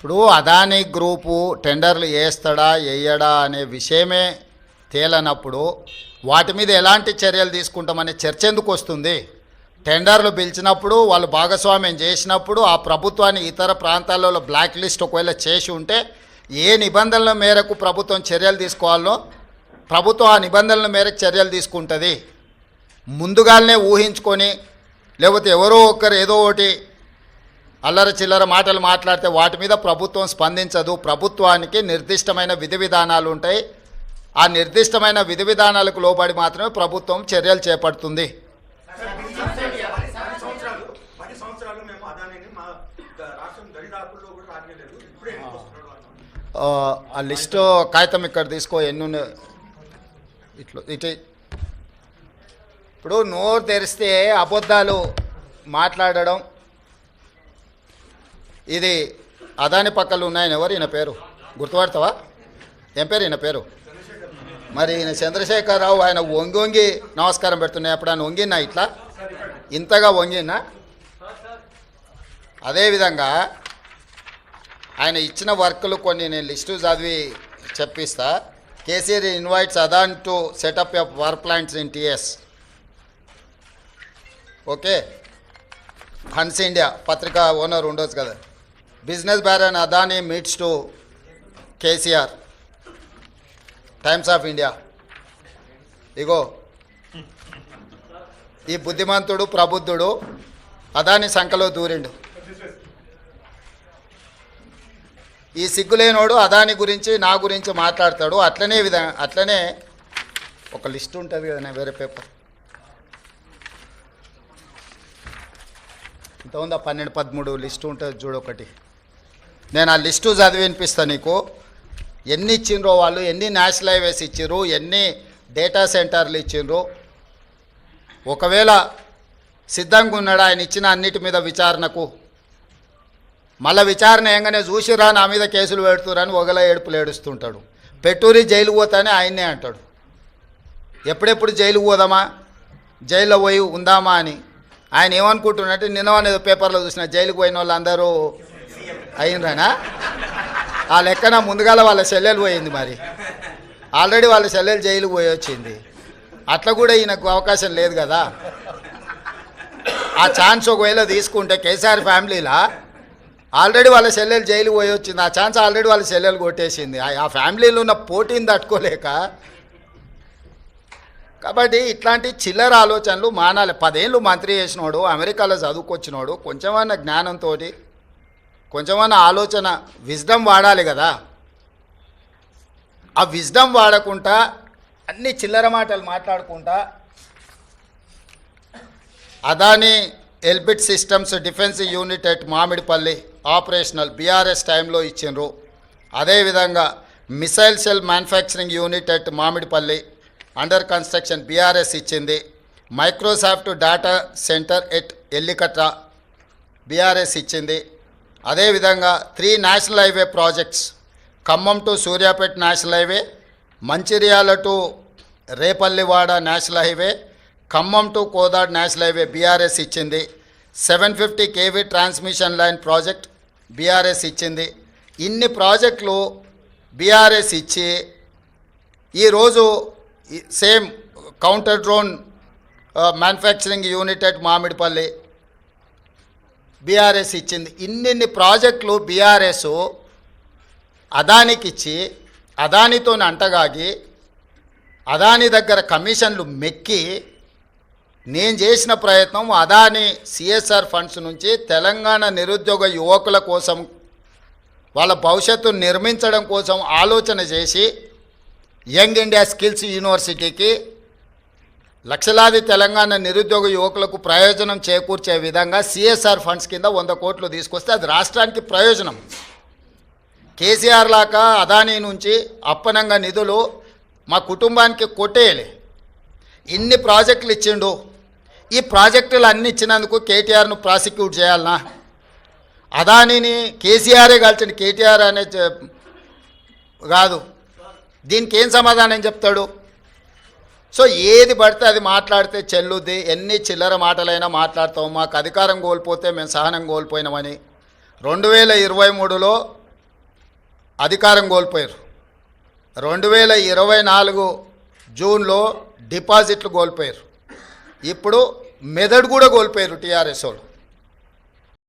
ఇప్పుడు అదానీ గ్రూపు టెండర్లు వేస్తాడా వేయడా అనే విషయమే తేలనప్పుడు వాటి మీద ఎలాంటి చర్యలు తీసుకుంటామనే చర్చ ఎందుకు వస్తుంది? టెండర్లు పిలిచినప్పుడు వాళ్ళు భాగస్వామ్యం చేసినప్పుడు ఆ ప్రభుత్వాన్ని ఇతర ప్రాంతాలలో బ్లాక్ లిస్ట్ ఒకవేళ చేసి ఉంటే ఏ నిబంధనల మేరకు ప్రభుత్వం చర్యలు తీసుకోవాలో ప్రభుత్వం ఆ నిబంధనల మేరకు చర్యలు తీసుకుంటుంది. ముందుగానే ఊహించుకొని లేకపోతే ఎవరో ఒకరు ఏదో ఒకటి అల్లర చిల్లర మాటలు మాట్లాడితే వాటి మీద ప్రభుత్వం స్పందించదు. ప్రభుత్వానికి నిర్దిష్టమైన విధి విధానాలు ఉంటాయి. ఆ నిర్దిష్టమైన విధి విధానాలకు లోబడి మాత్రమే ప్రభుత్వం చర్యలు చేపడుతుంది. ఆ లిస్టు కాగితం ఇక్కడ తీసుకో, ఎన్ని ఇటు ఇప్పుడు నోరు తెరిస్తే అబద్ధాలు మాట్లాడడం, ఇది అదాని పక్కలు ఉన్నాయని ఎవరు ఈయన పేరు గుర్తుపడతావా? ఏం పేరు ఈయన పేరు? మరి ఈయన చంద్రశేఖరరావు. ఆయన వంగి వంగి నమస్కారం పెడుతున్నాయి. అప్పుడు ఆయన వంగినా ఇట్లా ఇంతగా వంగినా? అదేవిధంగా ఆయన ఇచ్చిన వర్కులు కొన్ని నేను లిస్టు చదివి చెప్పిస్తా. KCR invites Adani to set up a power plants in TS. Okay, Hans India పత్రికా ఓనర్ ఉండొచ్చు కదా. Business baron Adani meets to KCR, Times of India. ఇగో ఈ బుద్ధిమంతుడు ప్రబుద్ధుడు అదాని సంఖలో దూరిండు. ఈ సిగ్గులేనోడు అదాని గురించి నా గురించి మాట్లాడతాడు. అట్లనే ఒక లిస్ట్ ఉంటుంది కదా, వేరే పేపర్ ఇంత ఉందా, 12-13 లిస్టు ఉంటుంది చూడు ఒకటి. నేను ఆ లిస్టు చదివి వినిపిస్తాను నీకు. ఎన్ని ఇచ్చిండ్రో వాళ్ళు, ఎన్ని నేషనల్ హైవేస్ ఇచ్చిర్రు, ఎన్ని డేటా సెంటర్లు ఇచ్చిండ్రు. ఒకవేళ సిద్ధంగా ఉన్నాడు ఆయన ఇచ్చిన అన్నిటి మీద విచారణకు, మళ్ళీ విచారణ ఏంగానే చూసిరా నా మీద కేసులు పెడుతురని ఒకలా ఏడుపులు ఏడుస్తుంటాడు. పెట్టూరి జైలుకు పోతానే ఆయన్నే అంటాడు. ఎప్పుడెప్పుడు జైలుకు పోదామా, జైల్లో పోయి ఉందామా అని ఆయన ఏమనుకుంటున్నట్టు. నిన్న అనేది పేపర్లో చూసిన జైలుకు పోయిన వాళ్ళు అందరూ అయినరానా? ఆ లెక్కన ముందుగాల వాళ్ళ చెల్లెలు పోయింది. మరి ఆల్రెడీ వాళ్ళ చెల్లెలు జైలుకు పోయి వచ్చింది. అట్లా కూడా ఈయనకు అవకాశం లేదు కదా. ఆ ఛాన్స్ ఒకవేళ తీసుకుంటే కేసీఆర్ ఫ్యామిలీలా ఆల్రెడీ వాళ్ళ చెల్లెలు జైలుకు పోయి వచ్చింది. ఆ ఛాన్స్ ఆల్రెడీ వాళ్ళ చెల్లెలు కొట్టేసింది. ఆ ఫ్యామిలీలో ఉన్న పోటీని తట్టుకోలేక. కాబట్టి ఇట్లాంటి చిల్లర ఆలోచనలు మానాలి. 10 ఏళ్ళు మంత్రి చేసినోడు, అమెరికాలో చదువుకొచ్చినోడు, కొంచెమన్నా జ్ఞానంతో కొంచెమన్నా ఆలోచన విజ్డమ్ వాడాలి కదా. ఆ విజ్డమ్ వాడకుండా అన్ని చిల్లర మాటలు మాట్లాడుకుంటా Adani Elbit Systems defence unit at Mamidipalli operational BRS టైంలో ఇచ్చిండ్రు. అదేవిధంగా missile cell manufacturing unit at Mamidipalli under construction BRS ఇచ్చింది. Microsoft data centre at Ellikatta BRS ఇచ్చింది. అదేవిధంగా 3 national highway projects, Khammam to Suryapet national highway, Mancherial to Repallewada national highway, Khammam to Kodad national highway BRS ఇచ్చింది. 750 kV transmission line project BRS ఇచ్చింది. ఇన్ని ప్రాజెక్టులు బీఆర్ఎస్ ఇచ్చి ఈరోజు same counter drone manufacturing unit at Mamidipalli BRS ఇచ్చింది. ఇన్ని ప్రాజెక్టులు బీఆర్ఎస్ అదానికి ఇచ్చి అదానితో అంటగాగి అదాని దగ్గర కమిషన్లు మెక్కి నేను చేసిన ప్రయత్నం అదాని సిఎస్ఆర్ ఫండ్స్ నుంచి తెలంగాణ నిరుద్యోగ యువకుల కోసం వాళ్ళ భవిష్యత్తును నిర్మించడం కోసం ఆలోచన చేసి యంగ్ ఇండియా స్కిల్స్ యూనివర్సిటీకి లక్షలాది తెలంగాణ నిరుద్యోగ యువకులకు ప్రయోజనం చేకూర్చే విధంగా సిఎస్ఆర్ ఫండ్స్ కింద 100 కోట్లు తీసుకొస్తే అది రాష్ట్రానికి ప్రయోజనం. కేసీఆర్ లాగా అదానీ నుంచి అప్పనంగా నిధులు మా కుటుంబానికి కొట్టేయాలి. ఇన్ని ప్రాజెక్టులు ఇచ్చిండు. ఈ ప్రాజెక్టులు అన్నీ ఇచ్చినందుకు కేటీఆర్ను ప్రాసిక్యూట్ చేయాలనా? అదానీని కేసీఆరే కలిసిన కేటీఆర్ అనే కాదు. దీనికి ఏం సమాధానం చెప్తాడు? సో ఏది పడితే అది మాట్లాడితే చెల్లుద్ది. ఎన్ని చిల్లర మాటలైనా మాట్లాడతాం. మాకు అధికారం కోల్పోతే మేము సహనం కోల్పోయినామని 2023లో అధికారం కోల్పోయారు. 2024 జూన్లో డిపాజిట్లు కోల్పోయారు. ఇప్పుడు మెదడు కూడా కోల్పోయారు టీఆర్ఎస్ వాళ్ళు.